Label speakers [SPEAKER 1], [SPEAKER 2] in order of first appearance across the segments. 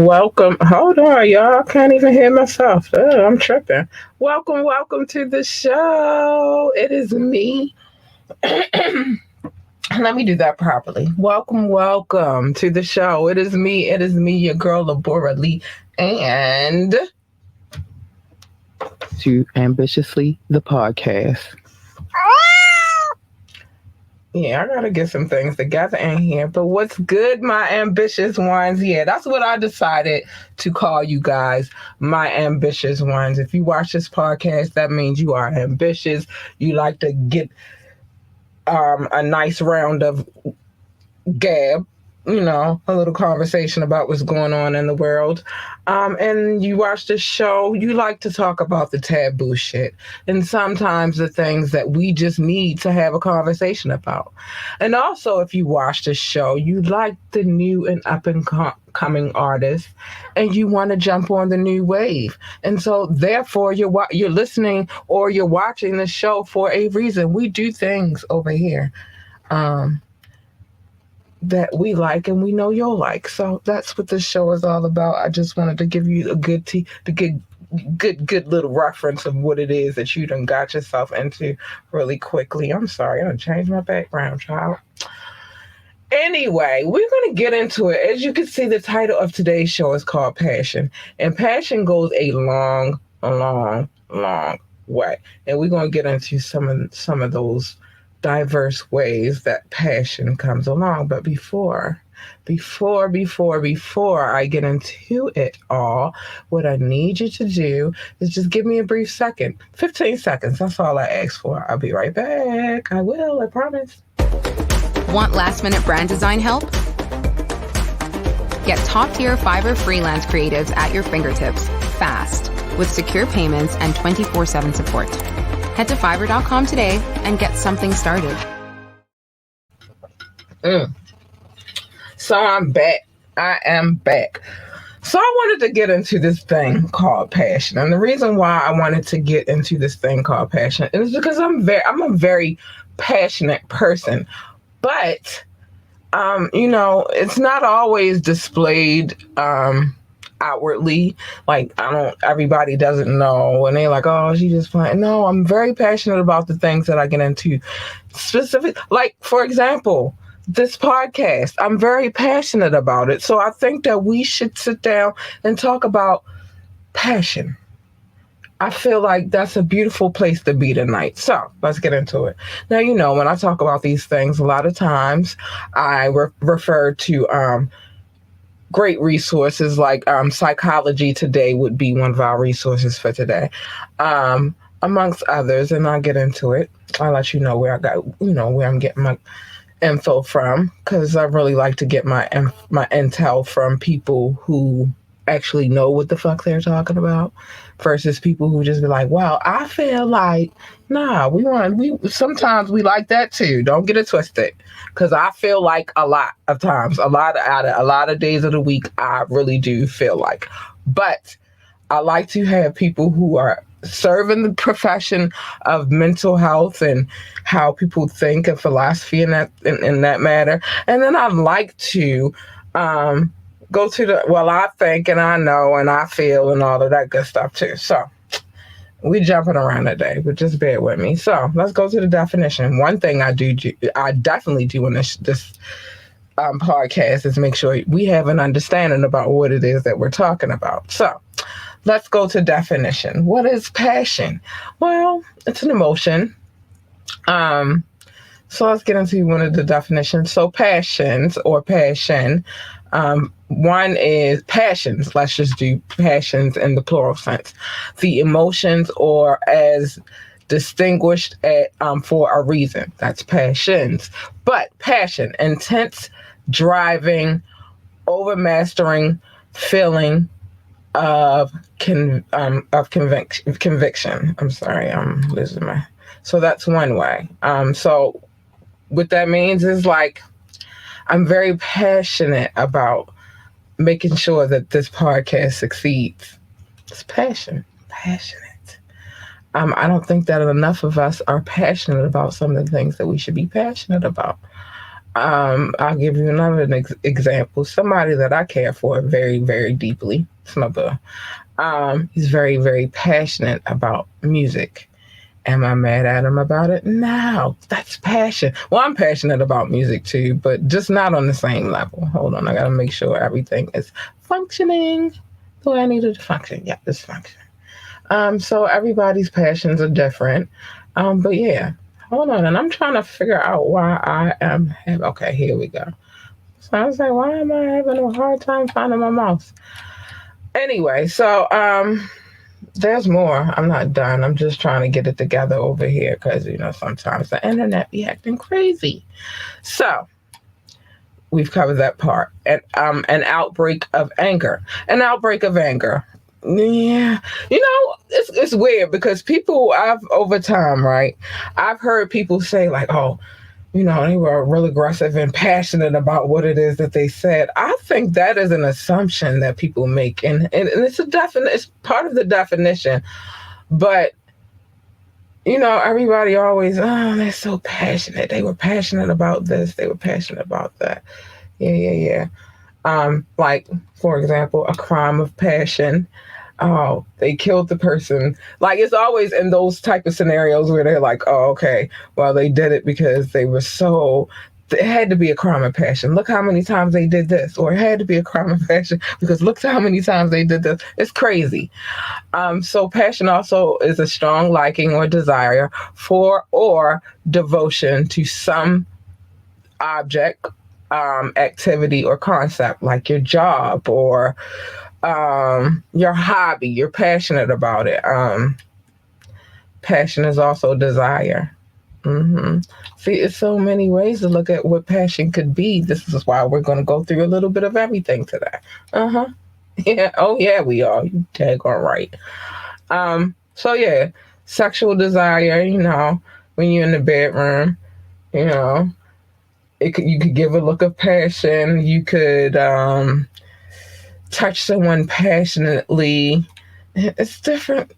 [SPEAKER 1] Welcome. Hold on, y'all. I can't even hear myself. I'm tripping. Welcome to the show. It is me. Let me do that properly. Welcome to the show. It is me. Your girl, Labora Lee. And
[SPEAKER 2] to Ambitiously the podcast.
[SPEAKER 1] yeah, I gotta get some things together in here. But what's good, my ambitious ones? Yeah, that's what I decided to call you guys, my ambitious ones. If you watch this podcast, that means you are ambitious. You like to get a nice round of gab, a little conversation about what's going on in the world. And you watch the show, you like to talk about the taboo shit and sometimes the things that we just need to have a conversation about. And also, if you watch the show, you like the new and up and coming artists and you want to jump on the new wave. And so therefore you're listening or you're watching the show for a reason. We do things over here. That we like and we know you'll like. So that's what this show is all about. I just wanted to give you a good little reference of what it is that you done got yourself into really quickly. I'm sorry, I done changed my background, child. Anyway, we're going to get into it. As you can see, the title of today's show is called Passion. And passion goes a long way. And we're going to get into some of those diverse ways that passion comes along. But before I get into it all, what I need you to do is just give me a brief second. 15 seconds. That's all I ask for. I'll be right back. I will, I promise.
[SPEAKER 3] Want last-minute brand design help? Get top-tier Fiverr freelance creatives at your fingertips fast with secure payments and 24/7 support. Head to Fiverr.com today and get something started.
[SPEAKER 1] So I'm back. I am back. So I wanted to get into this thing called passion. And the reason why I wanted to get into this thing called passion is because I'm a very passionate person. But it's not always displayed outwardly. Like everybody doesn't know and they're like, oh, she just playing. No, I'm very passionate about the things that I get into. Specific, like for example, this podcast, I'm very passionate about it. So I think that we should sit down and talk about passion. I feel like that's a beautiful place to be tonight. So let's get into it. Now, when I talk about these things, a lot of times I refer to great resources like Psychology Today would be one of our resources for today, amongst others. And I'll get into it. I'll let you know where where I'm getting my info from, because I really like to get my intel from people who actually know what the fuck they're talking about versus people who just be like, wow, I feel like, nah, we sometimes we like that too. Don't get it twisted. Because I feel like a lot of times, a lot of days of the week, I really do feel like. But I like to have people who are serving the profession of mental health and how people think and philosophy in that matter. And then I like to go to I think and I know and I feel and all of that good stuff too. So we jumping around today, but just bear with me. So let's go to the definition. One thing I definitely do in this podcast is make sure we have an understanding about what it is that we're talking about. So let's go to definition. What is passion? Well, it's an emotion. So let's get into one of the definitions. So passions or passion. One is passions. Let's just do passions in the plural sense. The emotions or as distinguished for a reason. That's passions. But passion, intense, driving, overmastering feeling of conviction. I'm sorry, I'm losing my. So that's one way. So what that means is like I'm very passionate about making sure that this podcast succeeds. It's passionate. I don't think that enough of us are passionate about some of the things that we should be passionate about. I'll give you another example. Somebody that I care for very, very deeply. It's my boo. He's very, very passionate about music. Am I mad at him about it? No, that's passion. Well, I'm passionate about music too, but just not on the same level. Hold on, I gotta make sure everything is functioning the way I need it to function. Yeah, it's functioning. So everybody's passions are different. But yeah, hold on, and I'm trying to figure out why I am having. Okay, here we go. So I was like, why am I having a hard time finding my mouse? Anyway, so there's more. I'm not done. I'm just trying to get it together over here because sometimes the internet be acting crazy. So we've covered that part. And an outbreak of anger. An outbreak of anger. Yeah, it's weird because over time, right? I've heard people say like, oh, they were real aggressive and passionate about what it is that they said. I think that is an assumption that people make, and it's it's part of the definition. But everybody always, oh, they're so passionate. They were passionate about this. They were passionate about that. Yeah. Like for example, a crime of passion. Oh, they killed the person. Like it's always in those type of scenarios where they're like, oh, okay, well, they did it because it had to be a crime of passion. Look how many times they did this. Or it had to be a crime of passion because look how many times they did this. It's crazy. So passion also is a strong liking or desire for or devotion to some object, activity, or concept, like your job or your hobby. You're passionate about it. Passion is also desire. See, it's so many ways to look at what passion could be. This is why we're going to go through a little bit of everything today. Yeah. Oh yeah, we are. You daggone right. So yeah, sexual desire. When you're in the bedroom, you could give a look of passion. You could touch someone passionately. It's different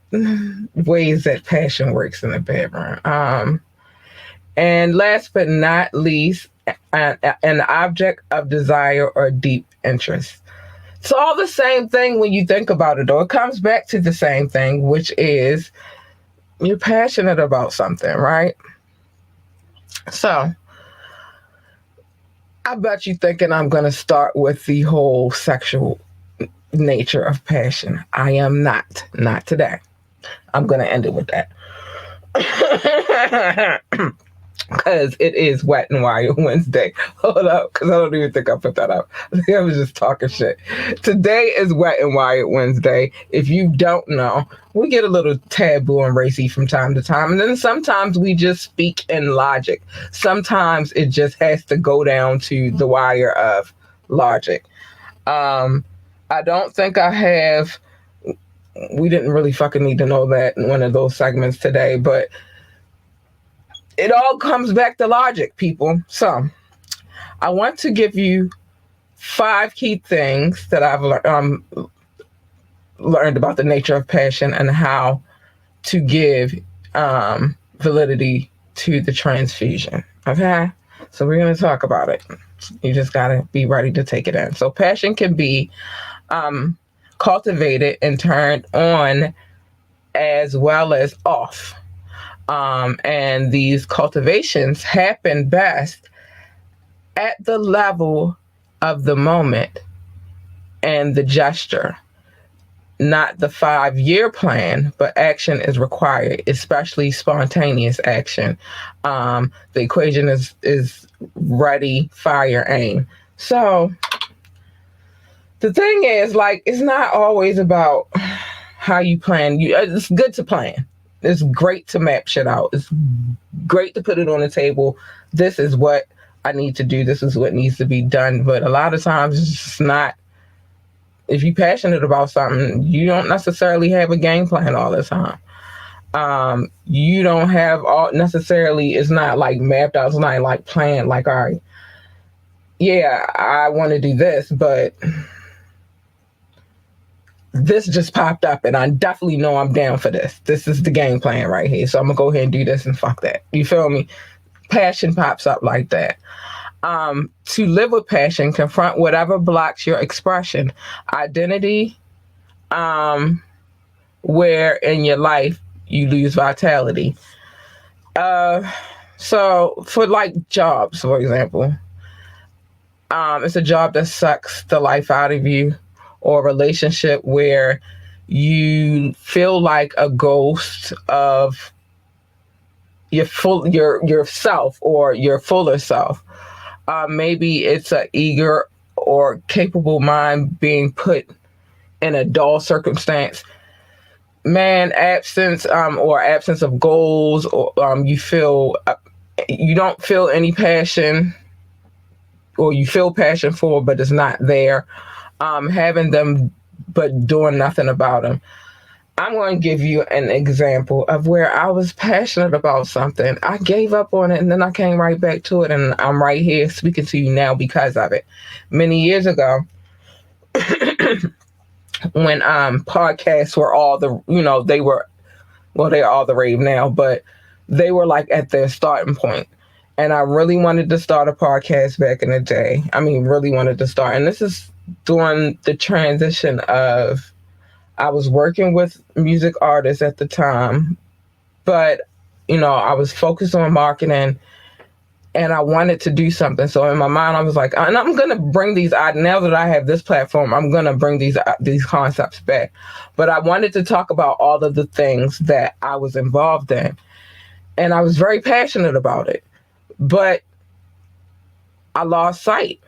[SPEAKER 1] ways that passion works in the bedroom. And last but not least, an object of desire or deep interest. It's all the same thing when you think about it, though. It comes back to the same thing, which is you're passionate about something, right? So I bet you thinking I'm going to start with the whole sexual nature of passion. I am not today. I'm going to end it with that. Because it is Wet and Wired Wednesday. Hold up, because I don't even think I put that up. I think I was just talking shit. Today is Wet and Wired Wednesday. If you don't know, we get a little taboo and racy from time to time. And then sometimes we just speak in logic. Sometimes it just has to go down to the wire of logic. I don't think I have. We didn't really fucking need to know that in one of those segments today, but it all comes back to logic, people. So I want to give you 5 key things that I've learned about the nature of passion and how to give validity to the transfusion. Okay? So we're going to talk about it. You just got to be ready to take it in. So passion can be cultivated and turned on as well as off. And these cultivations happen best at the level of the moment and the gesture, not the 5-year plan, but action is required, especially spontaneous action. The equation is ready, fire, aim. So the thing is, like, it's not always about how you plan. It's good to plan. It's great to map shit out. It's great to put it on the table. This is what I need to do. This is what needs to be done. But a lot of times it's just not. If you're passionate about something, you don't necessarily have a game plan all the time. You don't have it's not like mapped out. It's not like planned. Like, all right, yeah, I want to do this, but this just popped up and I definitely know I'm down for this. This is the game plan right here. So I'm going to go ahead and do this and fuck that. You feel me? Passion pops up like that. To live with passion, confront whatever blocks your expression, identity, where in your life you lose vitality. So for like jobs, for example, it's a job that sucks the life out of you, or a relationship where you feel like a ghost of yourself or your fuller self. Maybe it's an eager or capable mind being put in a dull circumstance. Man, absence of goals, or you don't feel any passion, or you feel passion for, but it's not there. Having them, but doing nothing about them. I'm going to give you an example of where I was passionate about something. I gave up on it, and then I came right back to it, and I'm right here speaking to you now because of it. Many years ago, when podcasts were all the, they're all the rave now, but they were like at their starting point. And I really wanted to start a podcast back in the day. I mean, really wanted to start. And this is during the transition of, I was working with music artists at the time, but, I was focused on marketing, and I wanted to do something. So in my mind, I was like, and I'm going to bring these out. Now that I have this platform, I'm going to bring these concepts back. But I wanted to talk about all of the things that I was involved in. And I was very passionate about it. But I lost sight,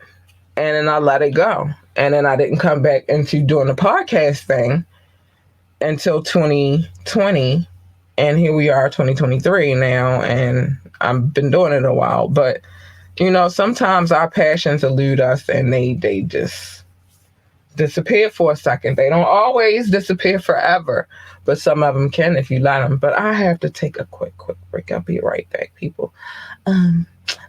[SPEAKER 1] and then I let it go. And then I didn't come back into doing the podcast thing until 2020. And here we are, 2023 now, and I've been doing it a while. But, sometimes our passions elude us, and they just disappear for a second. They don't always disappear forever, but some of them can if you let them. But I have to take a quick break. I'll be right back, people.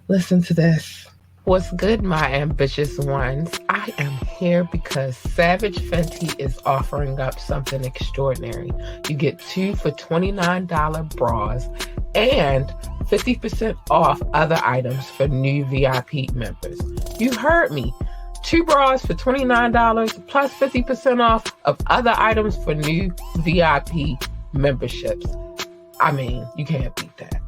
[SPEAKER 1] Listen to this. What's good, my ambitious ones? I am here because Savage Fenty is offering up something extraordinary. You get 2 for $29 bras and 50% off other items for new VIP members. You heard me. 2 bras for $29 plus 50% off of other items for new VIP memberships. I mean, you can't beat that.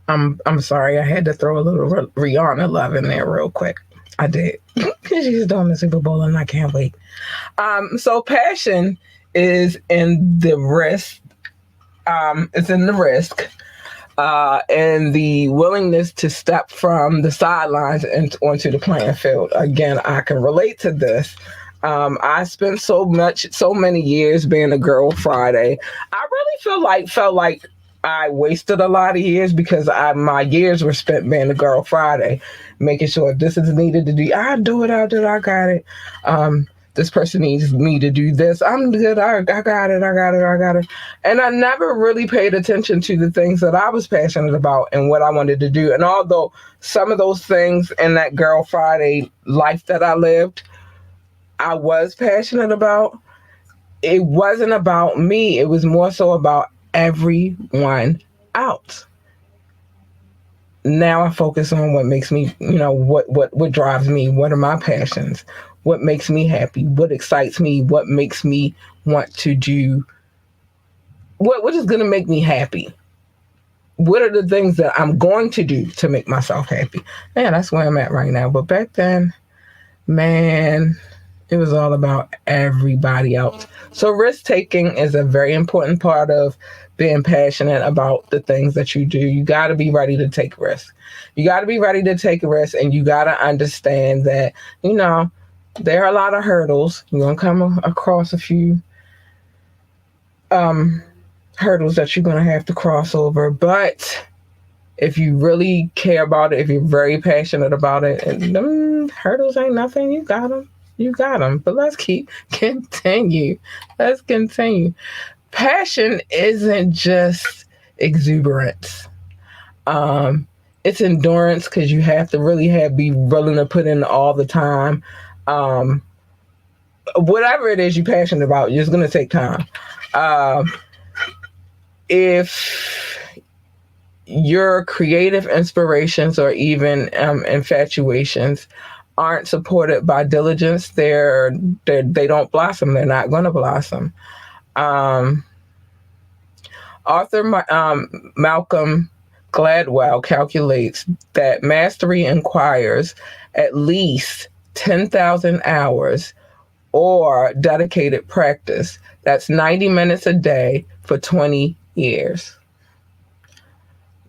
[SPEAKER 1] I'm sorry, I had to throw a little Rihanna love in there real quick. I did. She's doing the Super Bowl and I can't wait. So passion is in the risk. It's in the risk. And the willingness to step from the sidelines and onto the playing field. Again, I can relate to this. I spent so many years being a girl Friday. I really felt like I wasted a lot of years because my years were spent being a girl Friday, making sure if this is needed to do, I do it, I got it. This person needs me to do this. I'm good. I got it. And I never really paid attention to the things that I was passionate about and what I wanted to do. And although some of those things in that girl Friday life that I lived, I was passionate about, it wasn't about me. It was more so about everyone else. Now I focus on what makes me, what drives me. What are my passions? What makes me happy? What excites me? What makes me want to do? What is going to make me happy? What are the things that I'm going to do to make myself happy? Man, that's where I'm at right now. But back then, man, it was all about everybody else. So risk taking is a very important part of being passionate about the things that you do. You got to be ready to take risks. You got to be ready to take risks, and you got to understand that, there are a lot of hurdles. You're going to come across a few hurdles that you're going to have to cross over. But if you really care about it, if you're very passionate about it, and them hurdles ain't nothing, you got them. You got them. But let's continue. Let's continue. Passion isn't just exuberance. It's endurance, because you have to really be willing to put in all the time. Whatever it is you're passionate about, it's going to take time. If your creative inspirations or even infatuations aren't supported by diligence, they don't blossom. They're not going to blossom. Um, Author Malcolm Gladwell calculates that mastery requires at least 10,000 hours or dedicated practice. That's 90 minutes a day for 20 years.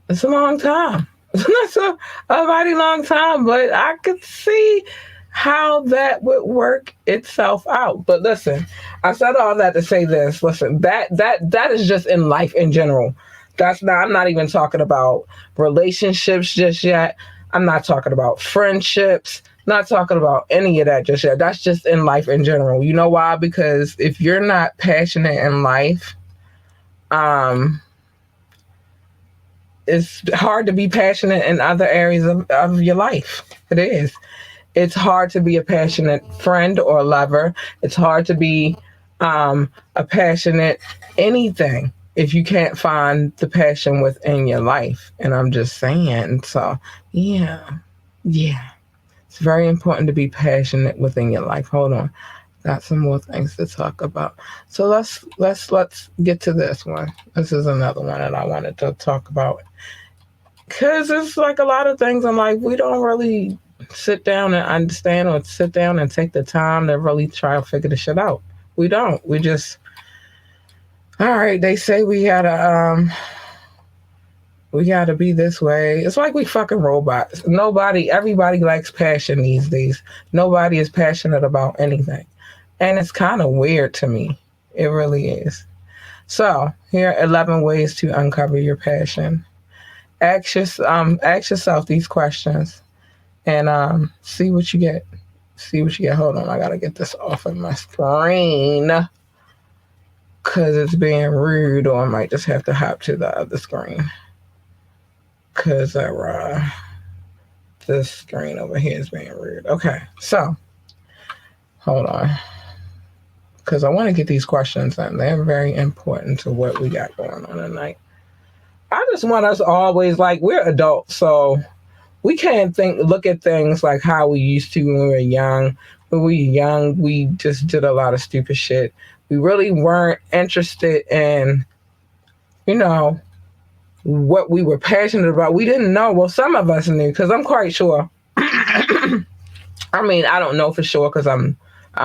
[SPEAKER 1] It's a long time. That's a mighty long time, but I could see how that would work itself out. But listen, I said all that to say this. Listen, that is just in life in general. I'm not even talking about relationships just yet. I'm not talking about friendships, not talking about any of that just yet. That's just in life in general. You know why? Because if you're not passionate in life, it's hard to be passionate in other areas of your life. It is. It's hard to be a passionate friend or lover. It's hard to be a passionate anything if you can't find the passion within your life. And I'm just saying. So, yeah. It's very important to be passionate within your life. Hold on. Got some more things to talk about. So let's get to this one. This is another one that I wanted to talk about. Because it's like a lot of things in life we don't really sit down and understand or sit down and take the time to really try to figure the shit out. We don't. We just, all right, they say we gotta be this way. It's like we fucking robots. Everybody lacks passion these days. Nobody is passionate about anything. And it's kind of weird to me. It really is. So here are 11 ways to uncover your passion. Ask yourself these questions and see what you get. Hold on, I gotta get this off of my screen because it's being rude, or I might just have to hop to the other screen because this screen over here is being rude. Okay, so hold on, because I want to get these questions in. They're very important to what we got going on tonight. I just want us always, like, we're adults, so we can't look at things like how we used to when we were young. When we were young, we just did a lot of stupid shit. We really weren't interested in, what we were passionate about. We didn't know. Well, some of us knew, because I'm quite sure. I mean, I don't know for sure because I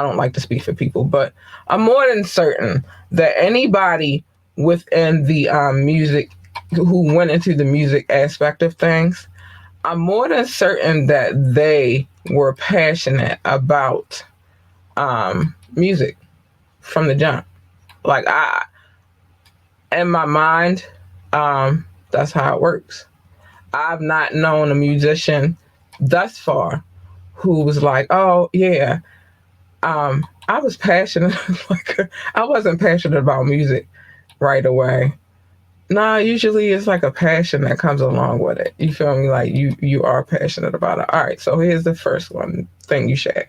[SPEAKER 1] don't like to speak for people, but I'm more than certain that anybody within the music who went into the music aspect of things, I'm more than certain that they were passionate about music from the jump. Like, in my mind, that's how it works. I've not known a musician thus far who was like, oh yeah, I was passionate. I wasn't passionate about music right away. Nah, usually it's like a passion that comes along with it. You feel me? Like you are passionate about it. All right, so here's the first thing you should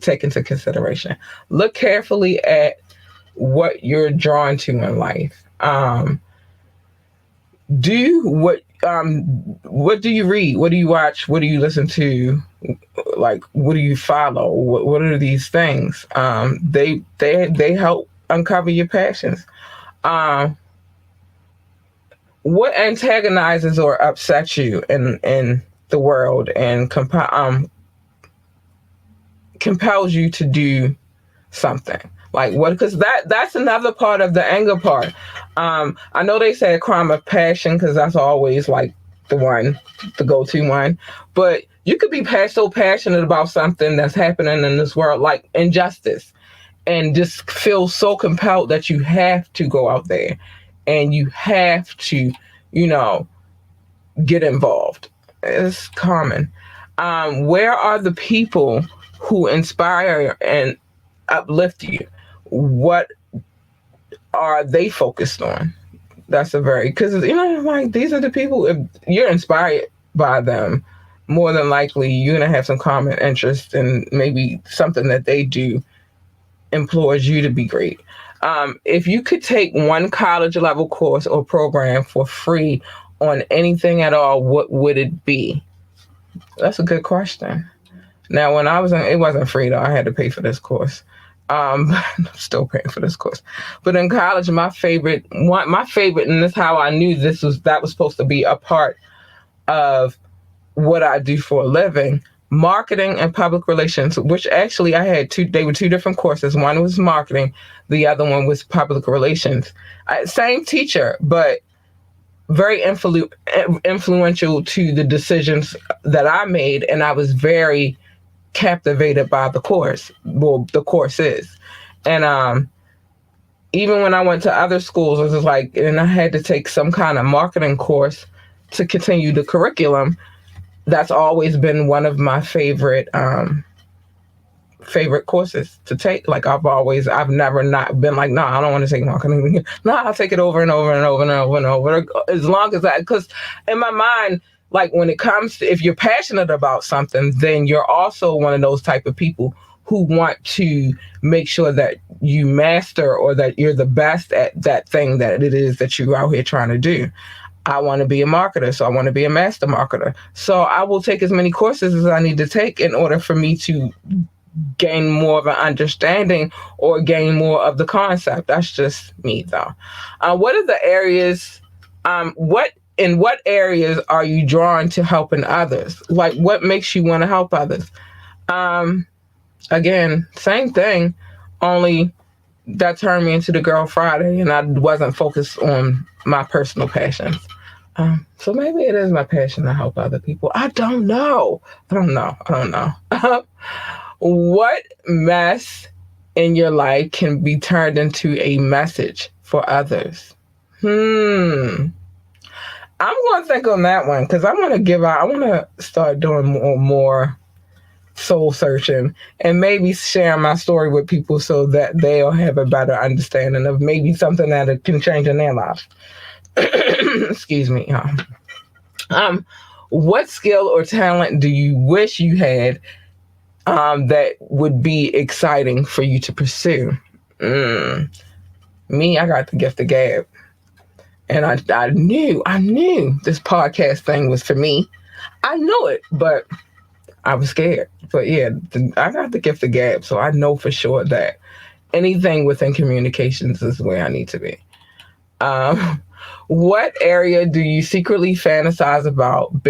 [SPEAKER 1] take into consideration. Look carefully at what you're drawn to in life. What do you read? What do you watch? What do you listen to? Like, what do you follow? What are these things? They help uncover your passions. What antagonizes or upsets you in the world and compels you to do something? Like what? Because that's another part of the anger part. I know they say a crime of passion because that's always like the go-to one. But you could be so passionate about something that's happening in this world, like injustice, and just feel so compelled that you have to go out there and you have to, get involved. It's common. Where are the people who inspire and uplift you? What are they focused on? That's because like these are the people. If you're inspired by them, more than likely you're gonna have some common interest and maybe something that they do implores you to be great. If you could take one college level course or program for free on anything at all, what would it be? That's a good question. Now, when I was in, it wasn't free though. I had to pay for this course. I'm still paying for this course. But in college, my favorite, and this is how I knew that was supposed to be a part of what I do for a living, marketing and public relations, which actually I had they were two different courses. One was marketing, the other one was public relations. Same teacher, but very influential to the decisions that I made, and I was very captivated by the course. Well, the course is. And even when I went to other schools, it was like, and I had to take some kind of marketing course to continue the curriculum. That's always been one of my favorite courses to take. Like I've never not been like, no, I don't want to take marketing. No, I'll take it over and over and over and over and over. As long as because in my mind, like when it comes to, if you're passionate about something, then you're also one of those type of people who want to make sure that you master or that you're the best at that thing that it is that you're out here trying to do. I want to be a marketer, so I want to be a master marketer. So I will take as many courses as I need to take in order for me to gain more of an understanding or gain more of the concept. That's just me, though. What are the areas? In what areas are you drawn to helping others? Like, what makes you want to help others? Again, same thing, only that turned me into the Girl Friday, and I wasn't focused on my personal passions. So maybe it is my passion to help other people. I don't know. What mess in your life can be turned into a message for others? I'm going to think on that one because I want to start doing more soul searching and maybe sharing my story with people so that they'll have a better understanding of maybe something that can change in their lives. Excuse me. What skill or talent do you wish you had that would be exciting for you to pursue? Me, I got the gift of gab. And I knew this podcast thing was for me. I knew it, but I was scared. But yeah, I got the gift of gab, so I know for sure that anything within communications is where I need to be. What area do you secretly fantasize about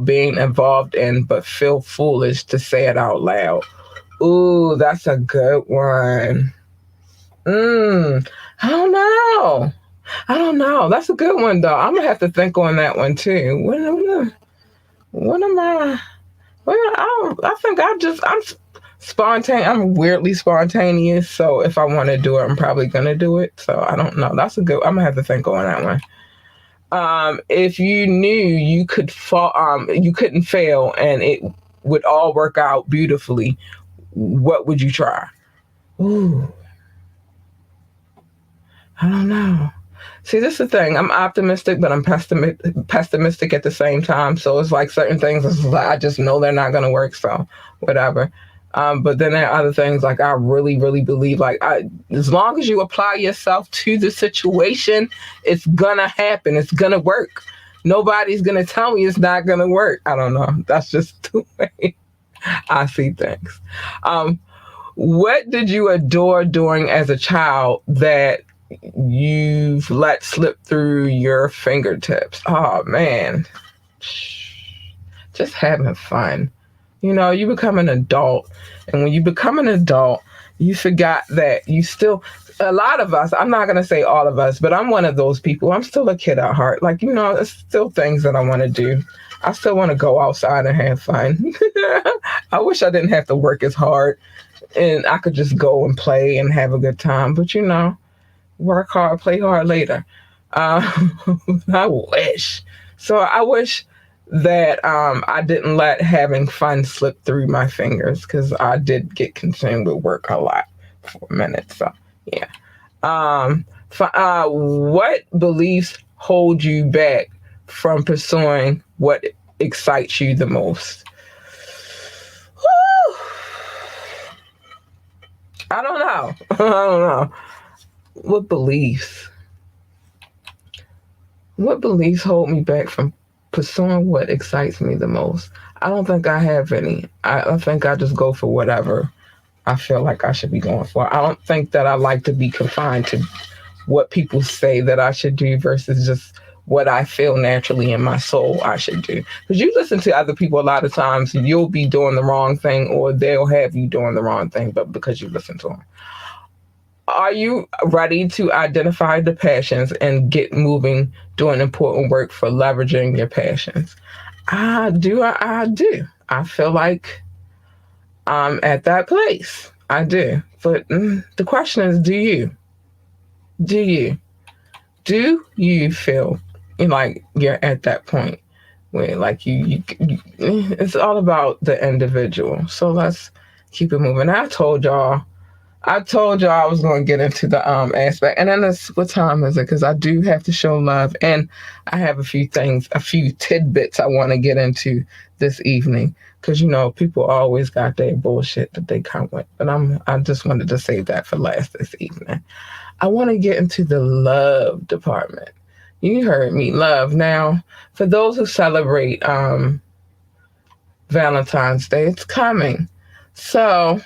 [SPEAKER 1] being involved in, but feel foolish to say it out loud? Ooh, that's a good one. I don't know. That's a good one, though. I'm gonna have to think on that one too. What am I? Well, I think I'm spontaneous. I'm weirdly spontaneous. So if I want to do it, I'm probably gonna do it. So I don't know. That's a good. I'm gonna have to think on that one. If you knew you couldn't fail, and it would all work out beautifully, what would you try? Ooh, I don't know. See, this is the thing. I'm optimistic, but I'm pessimistic at the same time. So it's like certain things, I just know they're not going to work. So whatever. But then there are other things like I really, really believe as long as you apply yourself to the situation, it's going to happen. It's going to work. Nobody's going to tell me it's not going to work. I don't know. That's just the way I see things. What did you adore doing as a child that you've let slip through your fingertips? Oh man, just having fun. You become an adult, and when you become an adult, you forgot that a lot of us, I'm not going to say all of us, but I'm one of those people. I'm still a kid at heart. Like, there's still things that I want to do. I still want to go outside and have fun. I wish I didn't have to work as hard and I could just go and play and have a good time. But work hard, play hard later. I wish. So I wish that I didn't let having fun slip through my fingers because I did get consumed with work a lot for a minute. So yeah. What beliefs hold you back from pursuing what excites you the most? Woo! I don't know. know. I don't know. What beliefs? What beliefs hold me back from pursuing what excites me the most? I don't think I have any. I think I just go for whatever I feel like I should be going for. I don't think that I like to be confined to what people say that I should do versus just what I feel naturally in my soul I should do. Because you listen to other people a lot of times, you'll be doing the wrong thing or they'll have you doing the wrong thing, but because you listen to them. Are you ready to identify the passions and get moving, doing important work for leveraging your passions? I do. I do. I feel like I'm at that place. I do. But the question is, do you? Do you? Do you feel like you're at that point where like you it's all about the individual. So let's keep it moving. I told y'all I was going to get into the aspect, and then what time is it? Because I do have to show love, and I have a few tidbits I want to get into this evening. Because people always got their bullshit that they come with, but I just wanted to save that for last this evening. I want to get into the love department. You heard me, love. Now, for those who celebrate Valentine's Day, it's coming, so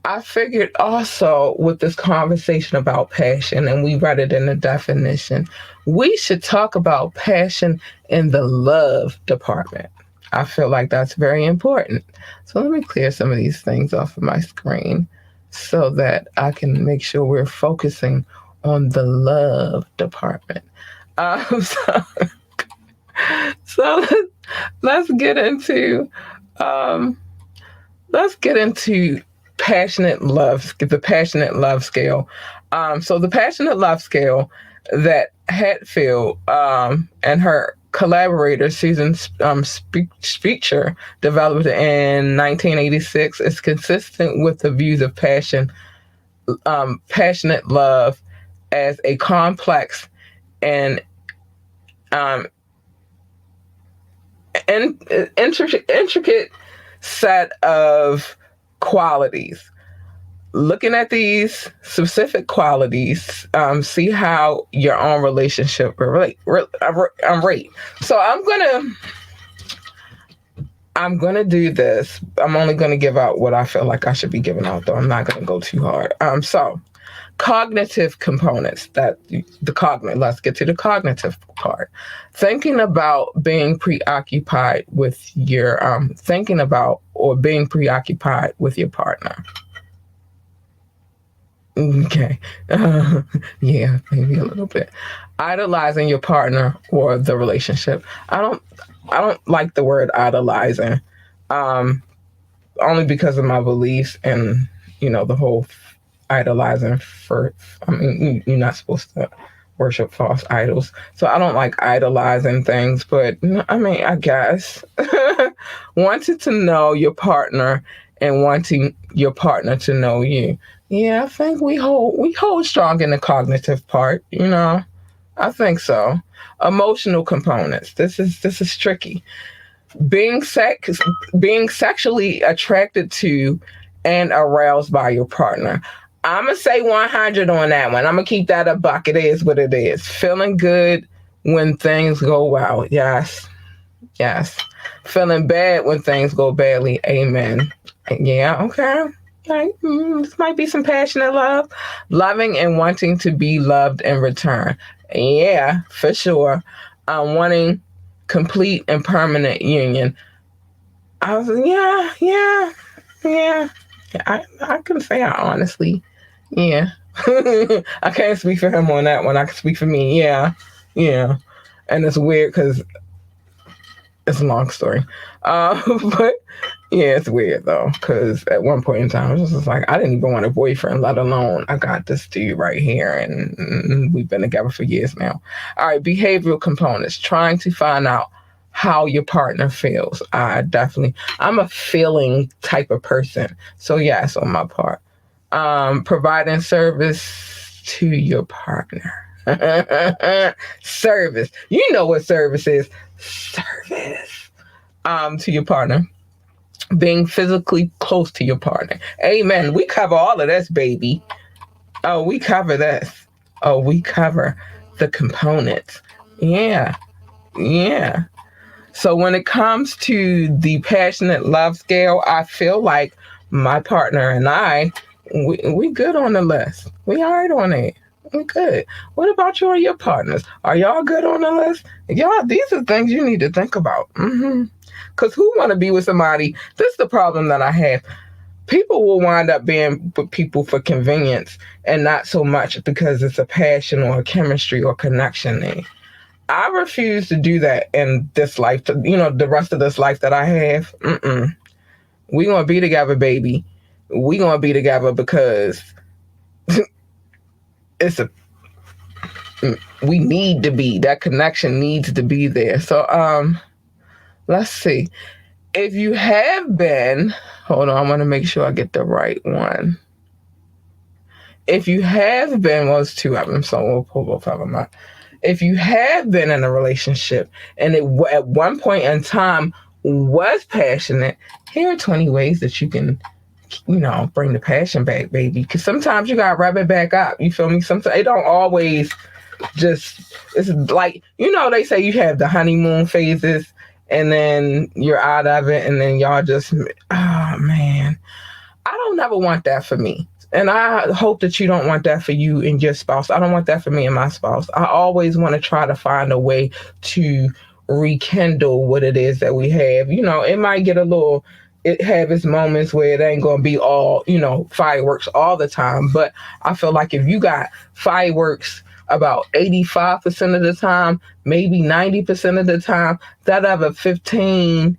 [SPEAKER 1] I figured also with this conversation about passion, and we read it in the definition, we should talk about passion in the love department. I feel like that's very important. So let me clear some of these things off of my screen so that I can make sure we're focusing on the love department. So let's get into passionate love, the passionate love scale. So the passionate love scale that Hatfield and her collaborator Susan Speaker developed in 1986 is consistent with the views of passionate love as a complex and intricate set of qualities. Looking at these specific qualities, see how your own relationship rate. So I'm gonna do this. I'm only gonna give out what I feel like I should be giving out, though. I'm not gonna go too hard. So cognitive components. Let's get to the cognitive part. Thinking about being preoccupied with your being preoccupied with your partner. Okay. Yeah, maybe a little bit. Idolizing your partner or the relationship. I don't like the word idolizing. Only because of my beliefs and the whole idolizing you're not supposed to worship false idols. So I don't like idolizing things, but I guess wanting to know your partner and wanting your partner to know you. Yeah, I think we hold strong in the cognitive part, I think so. Emotional components. This is tricky. Being sexually attracted to and aroused by your partner. I'm going to say 100 on that one. I'm going to keep that a buck. It is what it is. Feeling good when things go well. Yes. Feeling bad when things go badly. Amen. Yeah, okay. This might be some passionate love. Loving and wanting to be loved in return. Yeah, for sure. Wanting complete and permanent union. I was yeah. I can say I honestly, yeah. I can't speak for him on that one. I can speak for me. Yeah. And it's weird because it's a long story. But yeah, it's weird though, because at one point in time, I was just like, I didn't even want a boyfriend, let alone I got this dude right here, and we've been together for years now. All right, behavioral components, trying to find out how your partner feels. I'm a feeling type of person. So yes, on my part. Providing service to your partner. Service. You know what service is. Service. To your partner. Being physically close to your partner. Amen. We cover all of this, baby. Oh, we cover this. Oh, we cover the components. Yeah. Yeah. So when it comes to the passionate love scale, I feel like my partner and we good on the list. We all right on it. We good. What about you and your partners? Are y'all good on the list? Y'all, these are things you need to think about. Because who want to be with somebody? This is the problem that I have. People will wind up being with people for convenience and not so much because it's a passion or a chemistry or connection there. I refuse to do that in this life, the rest of this life that I have. We gonna be together, baby. We gonna be together because it's a we need to be. That connection needs to be there. So let's see. If you have been, hold on, I want to make sure I get the right one. If you have been, well, it's two of them, so we'll pull both of them up. If you have been in a relationship and it at one point in time was passionate, here are 20 ways that you can, bring the passion back, baby. Because sometimes you gotta rub it back up. You feel me? Sometimes it don't always it's like, they say you have the honeymoon phases and then you're out of it and then y'all just, oh man. I don't never want that for me. And I hope that you don't want that for you and your spouse. I don't want that for me and my spouse. I always want to try to find a way to rekindle what it is that we have. It might get it have its moments where it ain't going to be all, fireworks all the time. But I feel like if you got fireworks about 85% of the time, maybe 90% of the time, that other 10%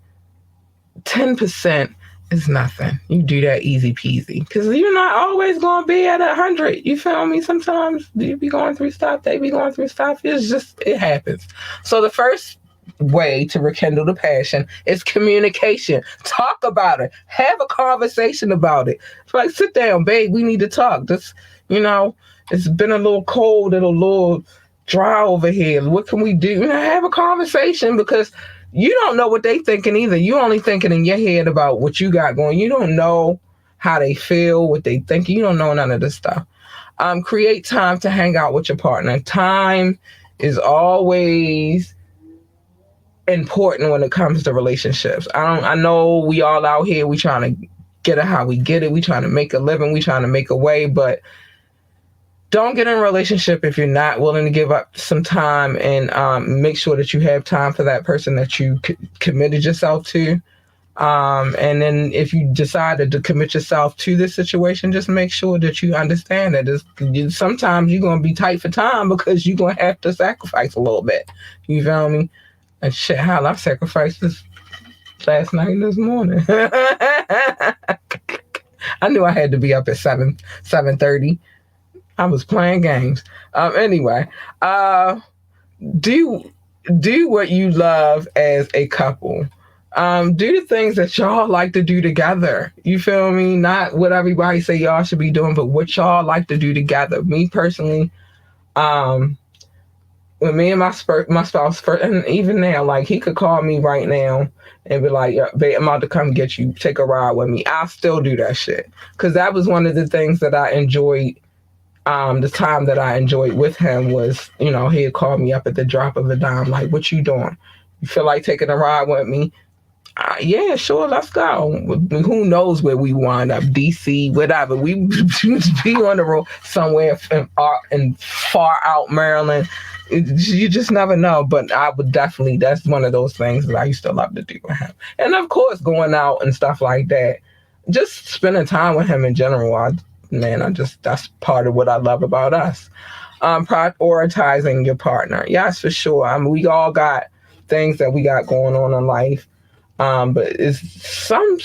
[SPEAKER 1] is nothing. You do that easy peasy because you're not always going to be at 100. You feel me? Sometimes you be going through stuff, they be going through stuff. It happens. So the first way to rekindle the passion is communication. Talk about it. Have a conversation about it. It's like, sit down, babe. We need to talk. It's been a little cold and a little dry over here. What can we do? Have a conversation because you don't know what they thinking either. You only thinking in your head about what you got going. You don't know how they feel, what they think. You don't know none of this stuff. Create time to hang out with your partner. Time is always important when it comes to relationships. I know we all out here, we trying to get it how we get it. We trying to make a living. We trying to make a way, but don't get in a relationship if you're not willing to give up some time and make sure that you have time for that person that you committed yourself to. And then if you decided to commit yourself to this situation, just make sure that you understand that sometimes you're going to be tight for time because you're going to have to sacrifice a little bit. You feel me? And shit, hell, I sacrificed this last night and this morning. I knew I had to be up at 7:30. I was playing games. Anyway, do what you love as a couple. Do the things that y'all like to do together. You feel me? Not what everybody say y'all should be doing, but what y'all like to do together. Me personally, when me and my spouse first, and even now, like he could call me right now and be like, yeah, babe, I'm about to come get you, take a ride with me. I'll still do that shit. Because that was one of the things that I enjoyed. The time that I enjoyed with him was, he'd call me up at the drop of a dime, like, what you doing? You feel like taking a ride with me? Yeah, sure, let's go. Who knows where we wind up, DC, whatever. We be on the road somewhere in far out Maryland. You just never know, but I would definitely, that's one of those things that I used to love to do with him. And of course, going out and stuff like that, just spending time with him in general, that's part of what I love about us. Prioritizing your partner. Yes, for sure. I mean, we all got things that we got going on in life. But it's some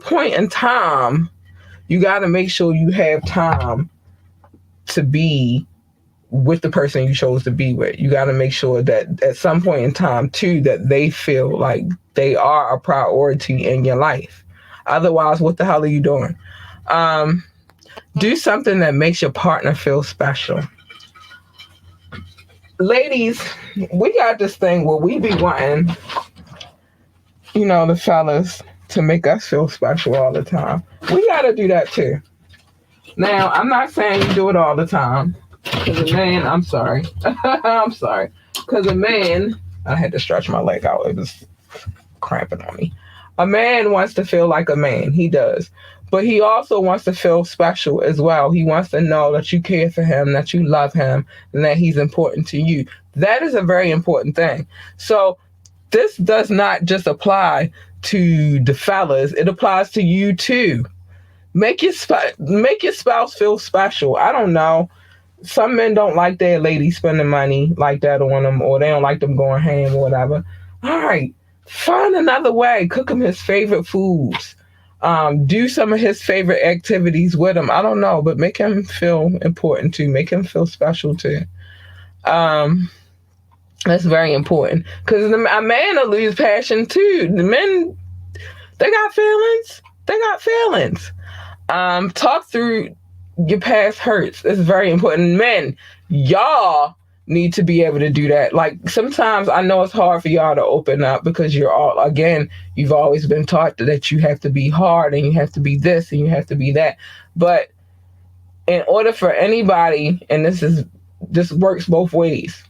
[SPEAKER 1] point in time, you got to make sure you have time to be with the person you chose to be with. You got to make sure that at some point in time, too, that they feel like they are a priority in your life. Otherwise, what the hell are you doing? Do something that makes your partner feel special. Ladies, we got this thing where we be wanting, the fellas to make us feel special all the time. We got to do that too. Now, I'm not saying you do it all the time. Because a man, I'm sorry. I'm sorry. Because a man, I had to stretch my leg out. It was cramping on me. A man wants to feel like a man. He does. But he also wants to feel special as well. He wants to know that you care for him, that you love him, and that he's important to you. That is a very important thing. So this does not just apply to the fellas. It applies to you too. Make your spouse feel special. I don't know. Some men don't like their lady spending money like that on them, or they don't like them going ham or whatever. All right, find another way. Cook him his favorite foods. Do some of his favorite activities with him. I don't know, but make him feel important too. Make him feel special too. That's very important, because a man will lose passion too. The men, they got feelings. They got feelings. Talk through your past hurts. It's very important. Men, y'all need to be able to do that. Like, sometimes I know it's hard for y'all to open up because you've always been taught that you have to be hard and you have to be this and you have to be that. But in order for anybody, and this works both ways.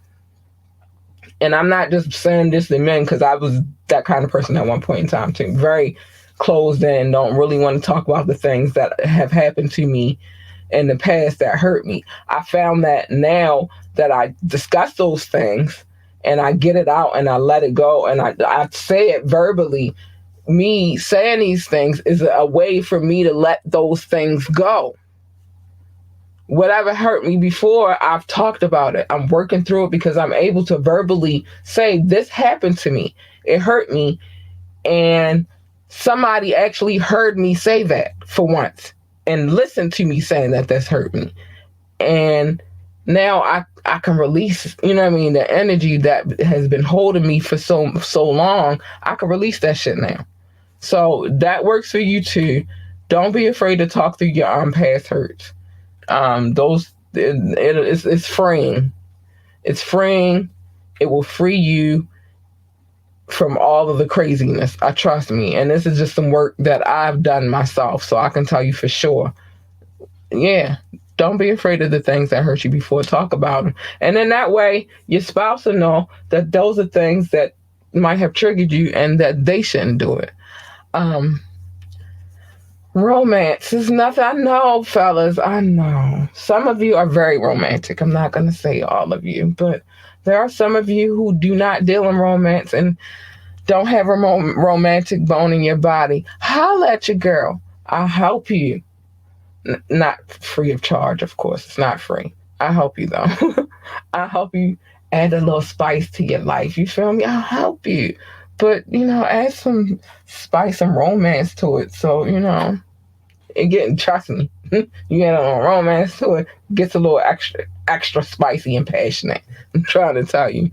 [SPEAKER 1] And I'm not just saying this to men, because I was that kind of person at one point in time too. Very closed in, don't really want to talk about the things that have happened to me in the past that hurt me. I found that now that I discuss those things and I get it out and I let it go and I say it verbally, me saying these things is a way for me to let those things go. Whatever hurt me before, I've talked about it. I'm working through it because I'm able to verbally say, this happened to me. It hurt me. And somebody actually heard me say that for once and listened to me saying that that's hurt me. And now I can release, you know what I mean, the energy that has been holding me for so long. I can release that shit now. So that works for you too. Don't be afraid to talk through your past hurts. It's freeing. It's freeing. It will free you from all of the craziness. Trust me. And this is just some work that I've done myself, so I can tell you for sure. Yeah, don't be afraid of the things that hurt you before. Talk about them. And in that way, your spouse will know that those are things that might have triggered you and that they shouldn't do it. Romance is nothing. I know, fellas. I know. Some of you are very romantic. I'm not going to say all of you, but there are some of you who do not deal in romance and don't have a romantic bone in your body. Holla at your girl. I'll help you. Not free of charge, of course. It's not free. I'll help you, though. I'll help you add a little spice to your life. You feel me? I'll help you. But, add some spice and romance to it. So, trust me, you get a little romance to it, gets a little extra spicy and passionate. I'm trying to tell you.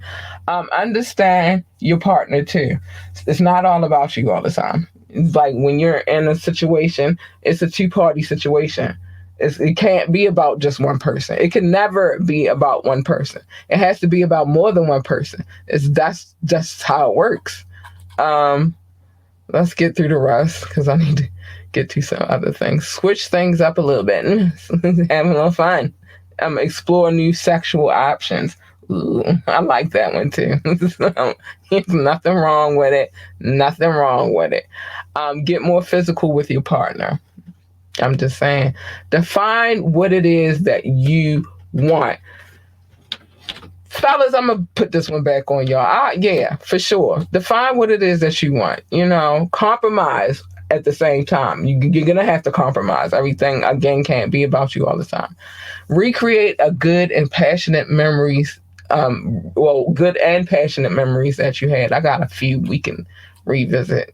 [SPEAKER 1] Understand your partner too. It's not all about you all the time. It's like when you're in a situation, it's a two-party situation. It can't be about just one person. It can never be about one person. It has to be about more than one person. That's just how it works. Let's get through the rest because I need to get to some other things. Switch things up a little bit. Have a little fun. Explore new sexual options. Ooh, I like that one too. There's nothing wrong with it. Nothing wrong with it. Get more physical with your partner. I'm just saying. Define what it is that you want. Fellas, I'm going to put this one back on y'all. Yeah, for sure. Define what it is that you want. Compromise at the same time. You're going to have to compromise. Everything, again, can't be about you all the time. Recreate a good and passionate memories. Good and passionate memories that you had. I got a few we can revisit.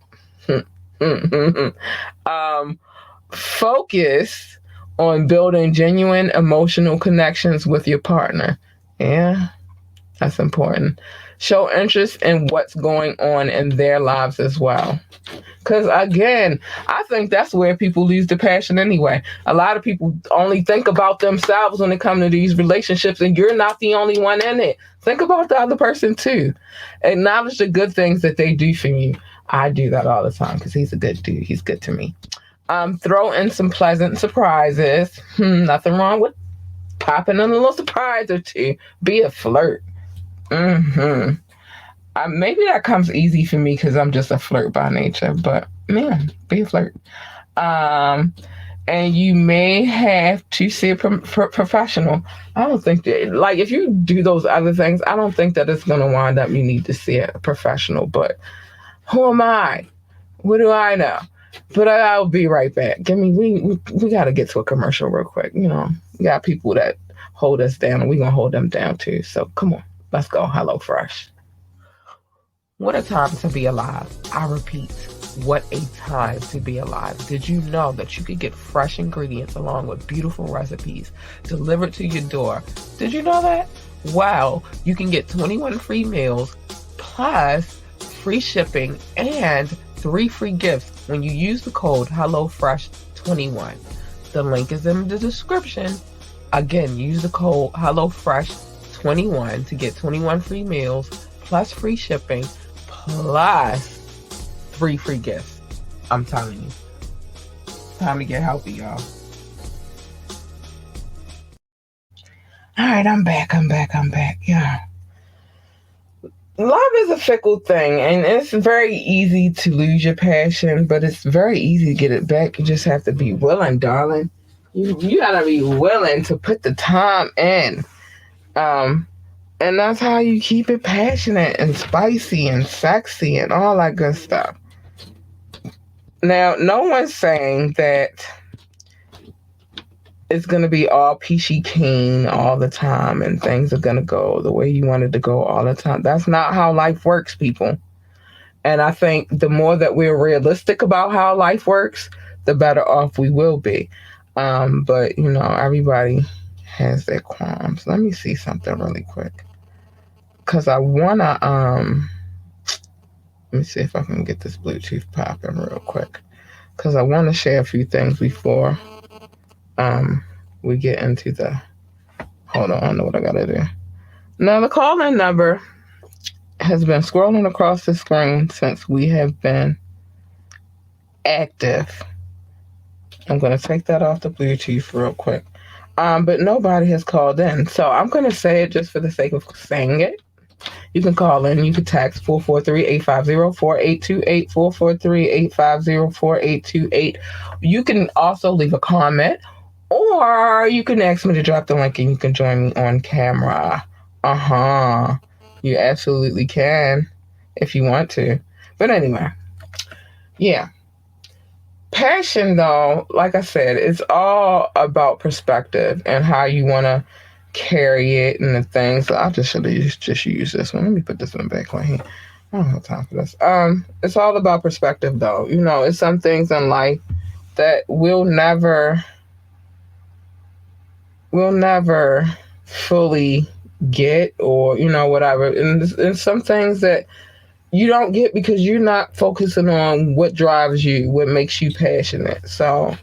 [SPEAKER 1] Focus on building genuine emotional connections with your partner. Yeah. That's important. Show interest in what's going on in their lives as well. Because, again, I think that's where people lose the passion anyway. A lot of people only think about themselves when it comes to these relationships, and you're not the only one in it. Think about the other person, too. Acknowledge the good things that they do for you. I do that all the time because he's a good dude. He's good to me. Throw in some pleasant surprises. Nothing wrong with popping in a little surprise or two. Be a flirt. Maybe that comes easy for me because I'm just a flirt by nature, but man, be a flirt. Um, and you may have to see a professional. I don't think that, like, if you do those other things, I don't think that it's going to wind up you need to see a professional. But who am I? What do I know? But I'll be right back. We got to get to a commercial real quick. You know, we got people that hold us down, and we're going to hold them down too. So come on, let's go. HelloFresh. What a time to be alive. I repeat, what a time to be alive. Did you know that you could get fresh ingredients along with beautiful recipes delivered to your door? Did you know that? Wow, you can get 21 free meals plus free shipping and 3 free gifts when you use the code HelloFresh21. The link is in the description. Again, use the code HelloFresh21 to get 21 free meals plus free shipping plus 3 free gifts. I'm telling you. Time to get healthy, y'all. All right, I'm back. Yeah. Love is a fickle thing, and it's very easy to lose your passion, but it's very easy to get it back. You just have to be willing, darling. You gotta be willing to put the time in. And that's how you keep it passionate and spicy and sexy and all that good stuff. Now, no one's saying that it's going to be all peachy keen all the time and things are going to go the way you want it to go all the time. That's not how life works, people. And I think the more that we're realistic about how life works, the better off we will be. But, you know, everybody has their qualms. Let me see something really quick. Because I want to, let me see if I can get this Bluetooth popping real quick. Because I want to share a few things before we get into the, hold on, I know what I got to do. Now, the call-in number has been scrolling across the screen since we have been active. I'm going to take that off the Bluetooth real quick. But nobody has called in. So I'm going to say it just for the sake of saying it. You can call in. You can text 443-850-4828, 443-850-4828. You can also leave a comment, or you can ask me to drop the link and you can join me on camera. You absolutely can if you want to. But anyway, yeah. Passion, though, like I said, it's all about perspective and how you want to carry it and the things. I should have just use this one. Let me put this one back on here. I don't have time for this. It's all about perspective, though. You know, it's some things in life that we'll never fully get, or, you know, whatever. And some things that you don't get because you're not focusing on what drives you, what makes you passionate. So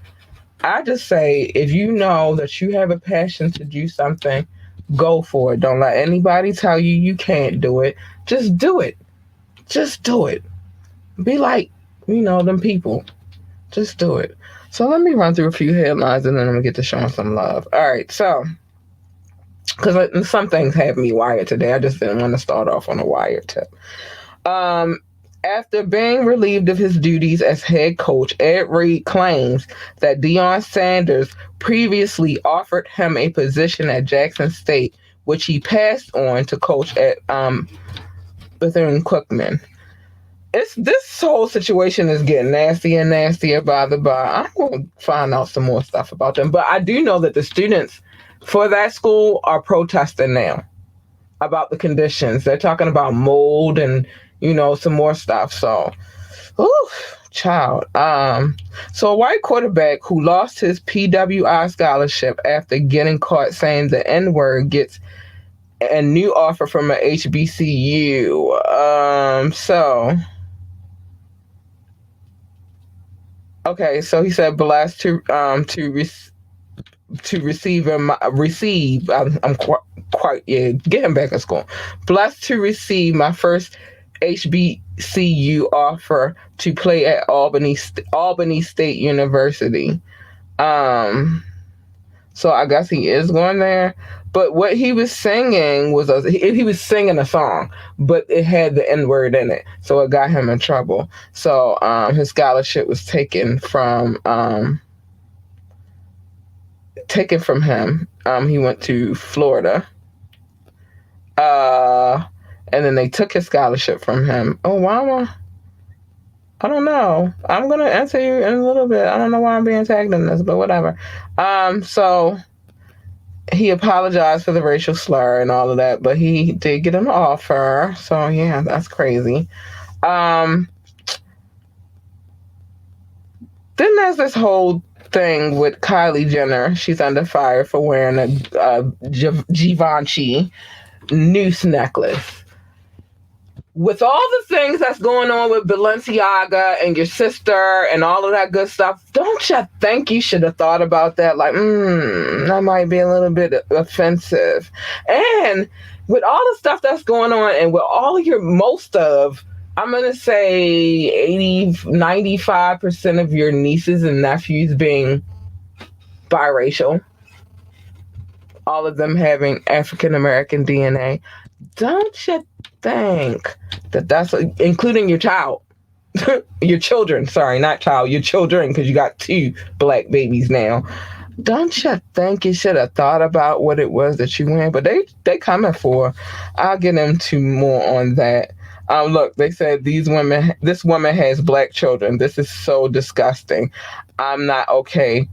[SPEAKER 1] I just say, if you know that you have a passion to do something, go for it. Don't let anybody tell you you can't do it. Just do it. Just do it. Be like, you know, them people. Just do it. So let me run through a few headlines and then I'm going to get to showing some love. All right, so, because some things have me wired today. I just didn't want to start off on a wired tip. After being relieved of his duties as head coach, Ed Reed claims that Deion Sanders previously offered him a position at Jackson State, which he passed on to coach at Bethune-Cookman. This whole situation is getting nastier and nastier by the by. I'm going to find out some more stuff about them. But I do know that the students for that school are protesting now about the conditions. They're talking about mold and, you know, some more stuff. So, child. So a white quarterback who lost his PWI scholarship after getting caught saying the N-word gets a new offer from an HBCU. So he said blessed to receive. Get him back in school. Blessed to receive my first HBCU offer to play at Albany State University. Um, so I guess he is going there. But what he was singing was he was singing a song, but it had the N word in it, so it got him in trouble. So his scholarship was taken from him. He went to Florida. And then they took his scholarship from him. Oh, why am I don't know. I'm going to answer you in a little bit. I don't know why I'm being tagged in this, but whatever. So he apologized for the racial slur and all of that, but he did get an offer. So, yeah, that's crazy. Then there's this whole thing with Kylie Jenner. She's under fire for wearing a Givenchy noose necklace. With all the things that's going on with Balenciaga and your sister and all of that good stuff, don't you think you should have thought about that? Like, that might be a little bit offensive. And with all the stuff that's going on and with all your I'm going to say 95% of your nieces and nephews being biracial, all of them having African American DNA, don't you think that's including your child, your children, sorry, not child, your children, because you got 2 black babies now. Don't you think you should have thought about what it was that you went? But they coming for. I'll get into more on that. Look, they said this woman has black children. This is so disgusting. I'm not okay.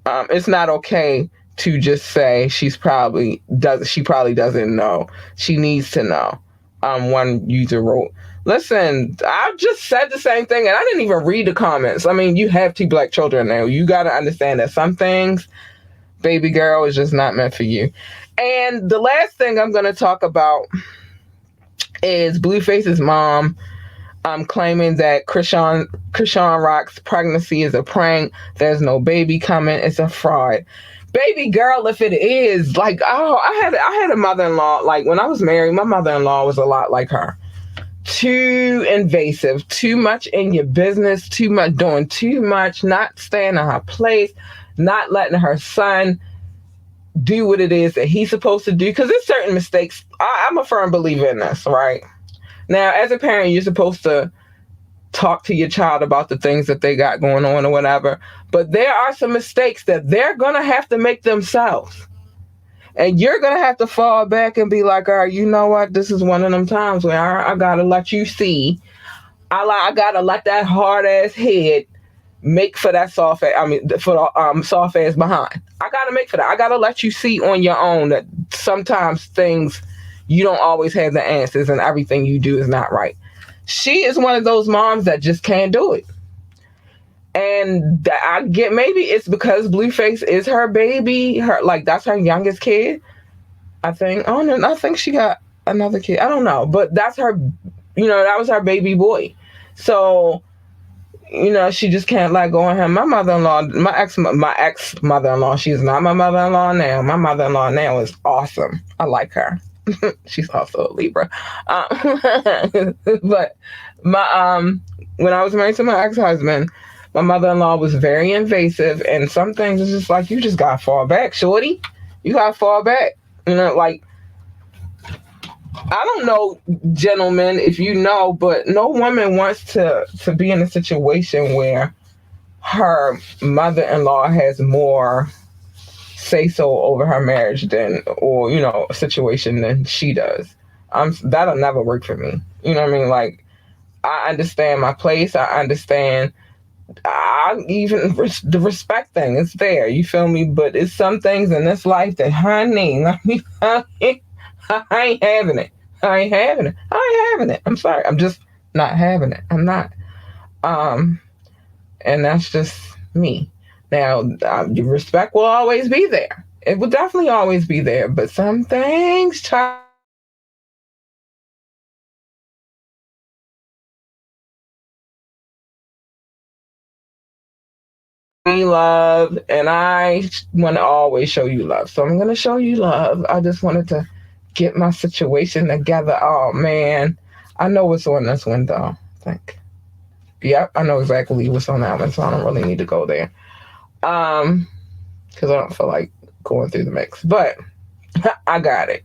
[SPEAKER 1] It's not okay to just say she probably doesn't know. She needs to know. One user wrote, listen, I just said the same thing and I didn't even read the comments. I mean, you have 2 black children now. You got to understand that some things, baby girl, is just not meant for you. And the last thing I'm going to talk about is Blueface's mom claiming that Krishan Rock's pregnancy is a prank. There's no baby coming. It's a fraud. Baby girl, if it is, like, I had a mother-in-law, like, when I was married, my mother-in-law was a lot like her. Too invasive, too much in your business, doing too much, not staying in her place, not letting her son do what it is that he's supposed to do. Because there's certain mistakes. I'm a firm believer in this, right? Now, as a parent, you're supposed to talk to your child about the things that they got going on or whatever. But there are some mistakes that they're going to have to make themselves. And you're going to have to fall back and be like, all right, you know what? This is one of them times where I got to let you see. I got to let that hard ass head make for that soft ass, soft ass behind. I got to make for that. I got to let you see on your own that sometimes things, you don't always have the answers and everything you do is not right. She is one of those moms that just can't do it. And I get, maybe it's because Blueface is her baby, that's her youngest kid. I think. Oh no, I think she got another kid. I don't know, but that's her. That was her baby boy. So, she just can't let go of him. My mother-in-law, my ex mother-in-law. She's not my mother-in-law now. My mother-in-law now is awesome. I like her. She's also a Libra. But when I was married to my ex-husband, my mother-in-law was very invasive, and some things is just like, you just gotta fall back, shorty. You gotta fall back. I don't know, gentlemen, if you know, but no woman wants to be in a situation where her mother-in-law has more say-so over her marriage a situation than she does. That'll never work for me. You know what I mean? Like, I understand my place. I understand. The respect thing is there. You feel me? But it's some things in this life that, honey, I ain't having it. I ain't having it. I'm sorry. I'm just not having it. I'm not. And that's just me. Now, respect will always be there. It will definitely always be there. But some things, love, and I want to always show you love. So I'm going to show you love. I just wanted to get my situation together. Oh, man. I know what's on this one though. I think. Yep, I know exactly what's on that one, so I don't really need to go there. Because I don't feel like going through the mix. But I got it.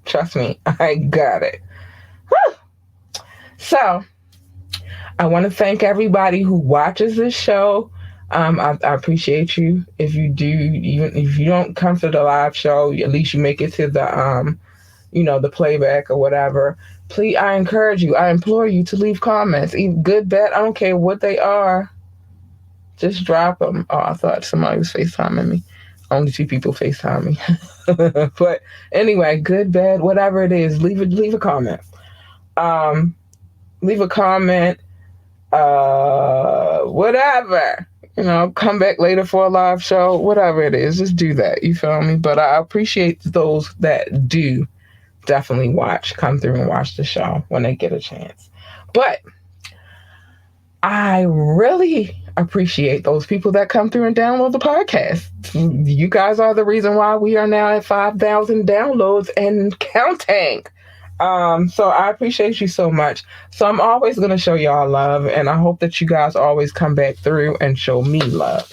[SPEAKER 1] Trust me, I got it. Whew. So I want to thank everybody who watches this show. I appreciate you. If you do, even if you don't come to the live show, at least you make it to the the playback or whatever. Please, I encourage you, I implore you to leave comments, even good, bad, I don't care what they are. Just drop them. Oh, I thought somebody was FaceTiming me. Only 2 people FaceTime me. But anyway, good, bad, whatever it is, leave a comment. Leave a comment. Whatever. Come back later for a live show, whatever it is, just do that. You feel me? But I appreciate those that do definitely come through and watch the show when they get a chance. But I really appreciate those people that come through and download the podcast. You guys are the reason why we are now at 5,000 downloads and counting. So I appreciate you so much. So I'm always going to show y'all love, and I hope that you guys always come back through and show me love.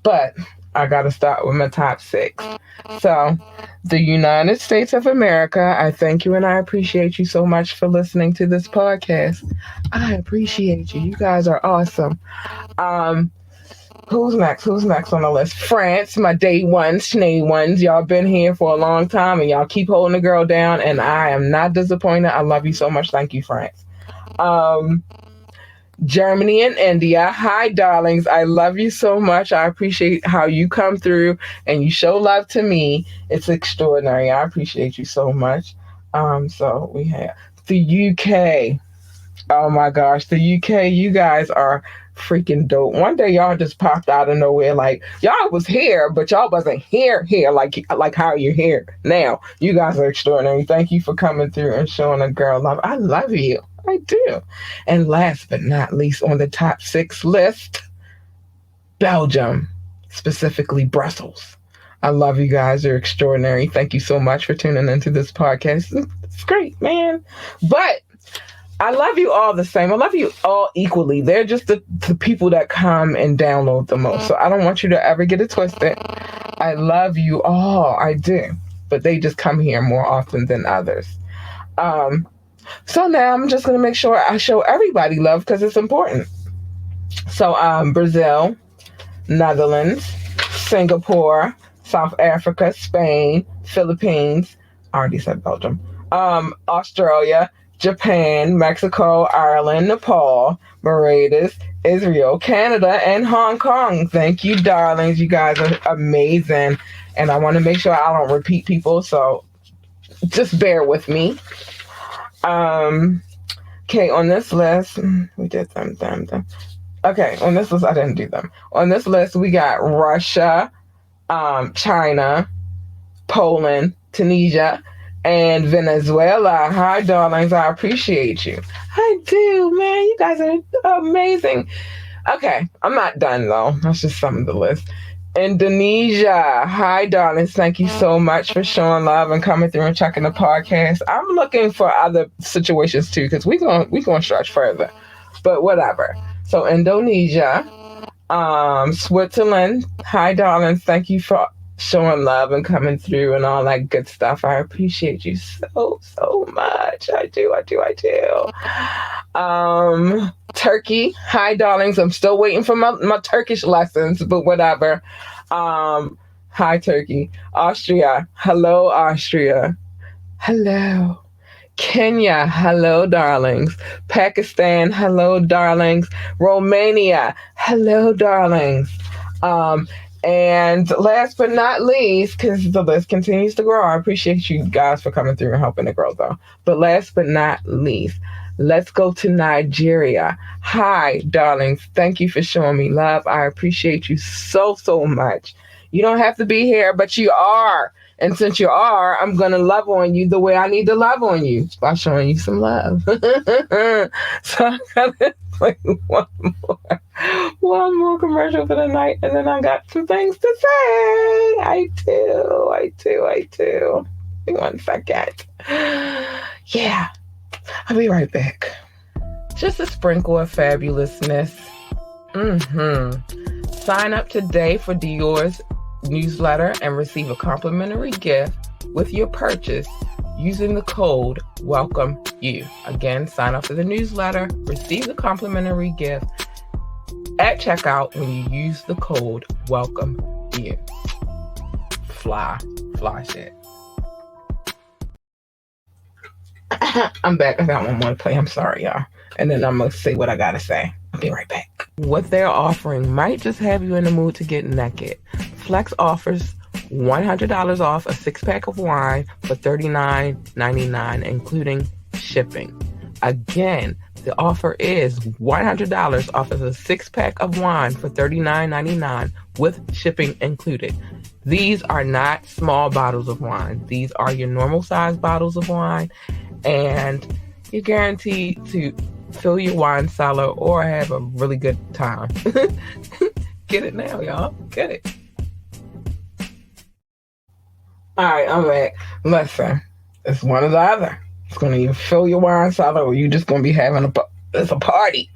[SPEAKER 1] But I got to start with my top 6. So the United States of America, I thank you and I appreciate you so much for listening to this podcast. I appreciate you. You guys are awesome. Who's next on the list? France, my day ones, Sinead ones. Y'all been here for a long time and y'all keep holding the girl down, and I am not disappointed. I love you so much. Thank you, France. Germany and India. Hi, darlings. I love you so much. I appreciate how you come through and you show love to me. It's extraordinary. I appreciate you so much. So we have the UK. Oh my gosh, the UK. You guys are freaking dope. One day y'all just popped out of nowhere. Like, y'all was here, but y'all wasn't here like how you're here now. You guys are extraordinary. Thank you for coming through and showing a girl love. I love you. I do. And last but not least on the top 6 list, Belgium, specifically Brussels. I love you guys. You're extraordinary. Thank you so much for tuning into this podcast. It's great, man. But I love you all the same. I love you all equally. They're just the people that come and download the most. So I don't want you to ever get it twisted. I love you all. I do. But they just come here more often than others. So now I'm just going to make sure I show everybody love because it's important. So Brazil, Netherlands, Singapore, South Africa, Spain, Philippines, I already said Belgium, Australia, Japan, Mexico, Ireland, Nepal, Mauritius, Israel, Canada, and Hong Kong. Thank you, darlings. You guys are amazing. And I want to make sure I don't repeat people, so just bear with me. Okay, on this list, we did them. Okay, on this list, I didn't do them. On this list, we got Russia, China, Poland, Tunisia, and Venezuela. Hi, darlings. I appreciate you. I do, man. You guys are amazing. Okay, I'm not done, though. That's just some of the list. Indonesia. Hi, darlings. Thank you so much for showing love and coming through and checking the podcast. I'm looking for other situations, too, because we're gonna stretch further. But whatever. So, Indonesia. Switzerland. Hi, darlings. Thank you for showing love and coming through and all that good stuff. I appreciate you so much. I do. Turkey. Hi, darlings. I'm still waiting for my Turkish lessons, but whatever. Hi, Turkey. Austria. Hello, Austria. Hello. Kenya. Hello, darlings. Pakistan. Hello, darlings. Romania. Hello, darlings. And last but not least, because the list continues to grow, I appreciate you guys for coming through and helping it grow, though. But last but not least, let's go to Nigeria. Hi, darlings. Thank you for showing me love. I appreciate you so much. You don't have to be here, but you are. And since you are, I'm going to love on you the way I need to love on you, by showing you some love. So I'm going to play one more commercial for the night, and then I got some things to say. I do. Give me 1 second. Yeah. I'll be right back. Just a sprinkle of fabulousness. Sign up today for Dior's newsletter and receive a complimentary gift with your purchase using the code WELCOME-YOU. Again, sign up for the newsletter, receive the complimentary gift at checkout when you use the code WELCOME-YOU. Fly shit. I'm back. I got one more to play. I'm sorry, y'all. And then I'm going to say what I got to say. I'll be right back. What they're offering might just have you in the mood to get naked. Flex offers $100 off a 6-pack of wine for $39.99, including shipping. Again, the offer is $100 off of a 6-pack of wine for $39.99 with shipping included. These are not small bottles of wine. These are your normal size bottles of wine, and you're guaranteed to fill your wine cellar or have a really good time. Get it now, y'all. Get it. All right, I'm back. Listen, it's one or the other. It's going to either fill your wine cellar or you're just going to be having a party.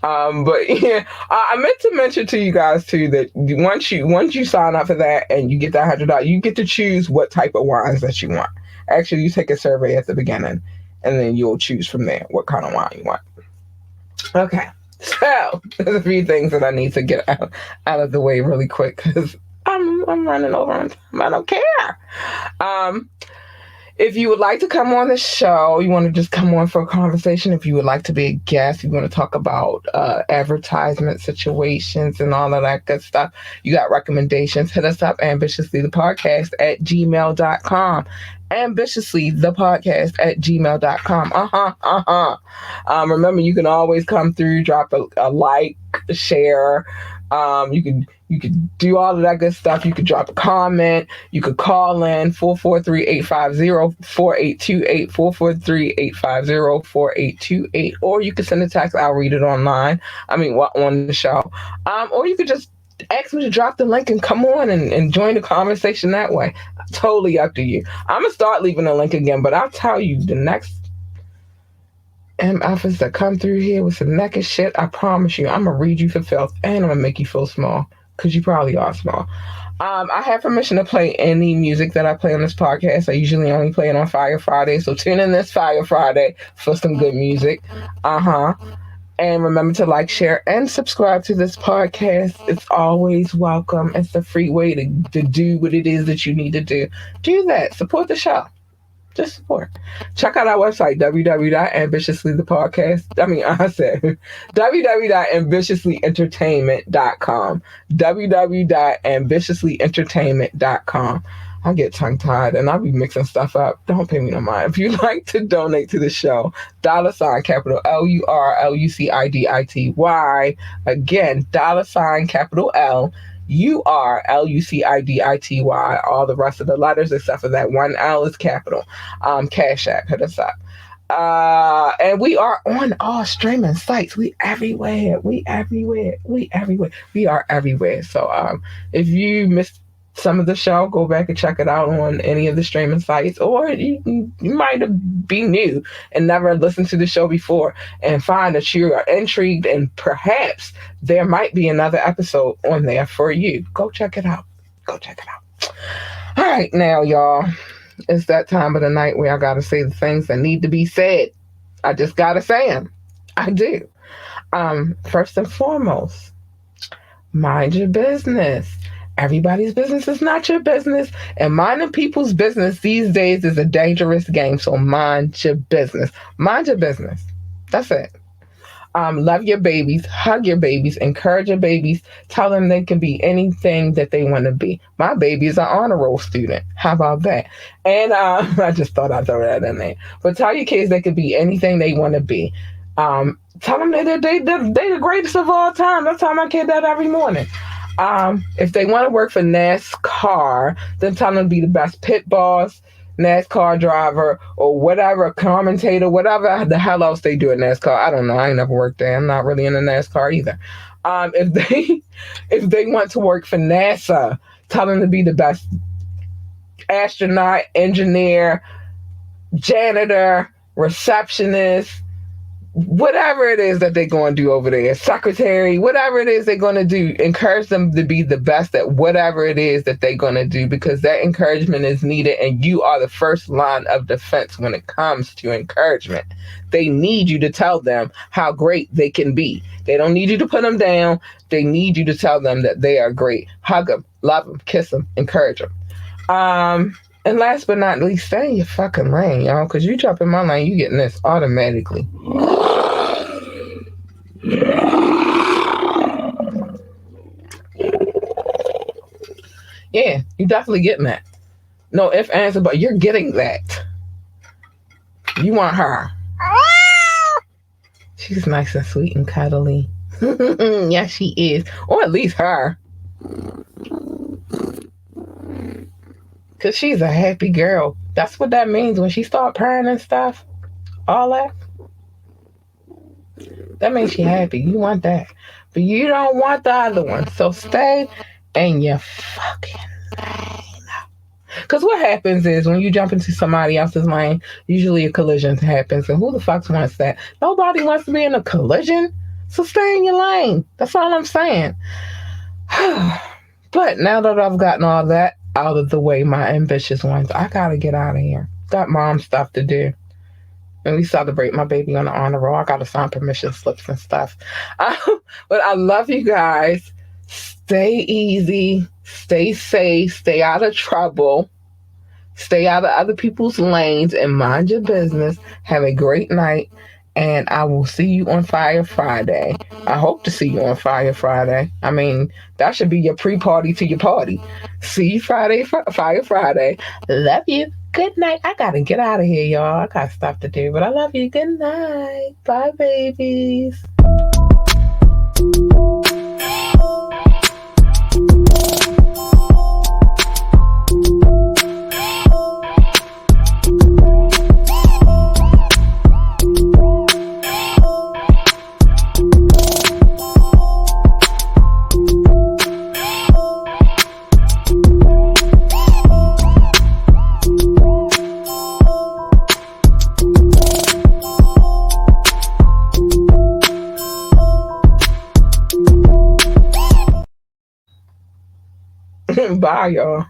[SPEAKER 1] But yeah, I meant to mention to you guys too that once you sign up for that and you get that $100, you get to choose what type of wines that you want. Actually, you take a survey at the beginning, and then you'll choose from there what kind of wine you want. Okay, so there's a few things that I need to get out of the way really quick because I'm running over on time. I don't care. If you would like to come on the show, you want to just come on for a conversation, if you would like to be a guest, you want to talk about advertisement situations and all of that good stuff, you got recommendations, hit us up, ambitiouslythepodcast@gmail.com. ambitiouslythepodcast@gmail.com. Remember, you can always come through, drop a like, a share. You could do all of that good stuff. You could drop a comment. You could call in 443-850-4828, 443-850-4828, or you could send a text. I'll read it on the show. Or you could just ask me to drop the link and come on and join the conversation that way. Totally up to you. I'm going to start leaving the link again, but I'll tell you, the next MFs that come through here with some naked shit, I promise you, I'm going to read you for filth and I'm going to make you feel small because you probably are small. I have permission to play any music that I play on this podcast. I usually only play it on Fire Friday, so tune in this Fire Friday for some good music. And remember to like, share, and subscribe to this podcast. It's always welcome. It's the free way to do what it is that you need to do. Do that. Support the show. Just support. Check out our website, www.ambitiouslyentertainment.com. www.ambitiouslyentertainment.com. I get tongue-tied and I'll be mixing stuff up. Don't pay me no mind. If you'd like to donate to the show, capital LURLUCIDITY. Again, capital LURLUCIDITY. All the rest of the letters except for that one L is capital. Cash App, hit us up. And we are on all streaming sites. We everywhere. We are everywhere. So if you missed some of the show, go back and check it out on any of the streaming sites, or you might be new and never listened to the show before and find that you are intrigued and perhaps there might be another episode on there for you. Go check it out. All right, now y'all, it's that time of the night where I gotta say the things that need to be said. I just gotta say them. I do. First and foremost, mind your business. Everybody's business is not your business, and minding people's business these days is a dangerous game. So mind your business. Mind your business. That's it. Love your babies, hug your babies, encourage your babies, tell them they can be anything that they want to be. My baby is an honor roll student. How about that? And I just thought I'd throw that in there. But tell your kids they can be anything they want to be. Tell them that they the greatest of all time. I tell my kid that every morning. If they want to work for NASCAR, then tell them to be the best pit boss, NASCAR driver, or whatever, commentator, whatever the hell else they do at NASCAR. I don't know. I ain't never worked there. I'm not really into NASCAR either. If they want to work for NASA, tell them to be the best astronaut, engineer, janitor, receptionist, whatever it is that they're going to do over there, secretary, whatever it is they're going to do, encourage them to be the best at whatever it is that they're going to do, because that encouragement is needed, and you are the first line of defense when it comes to encouragement. They need you to tell them how great they can be. They don't need you to put them down. They need you to tell them that they are great. Hug them, love them, kiss them, encourage them. And last but not least, stay in your fucking lane, y'all, because you jump in my lane, you getting this automatically. Yeah, you definitely getting that. No ifs, ands, but you're getting that. You want her. She's nice and sweet and cuddly. Yeah, she is. Or at least her. Because she's a happy girl. That's what that means when she start purring and stuff. All that. That means she happy. You want that. But you don't want the other one. So stay in your fucking lane. Because what happens is when you jump into somebody else's lane, usually a collision happens. And who the fuck wants that? Nobody wants to be in a collision. So stay in your lane. That's all I'm saying. But now that I've gotten all that out of the way, my ambitious ones, I gotta get out of here. Got mom stuff to do. And we celebrate my baby on the honor roll. I gotta sign permission slips and stuff. But I love you guys. Stay easy. Stay safe. Stay out of trouble. Stay out of other people's lanes and mind your business. Have a great night. And I will see you on Fire Friday. I hope to see you on Fire Friday. I mean, that should be your pre-party to your party. See you Friday, Fire Friday. Love you. Good night. I gotta get out of here, y'all. I got stuff to do, but I love you. Good night. Bye, babies. Bye, y'all.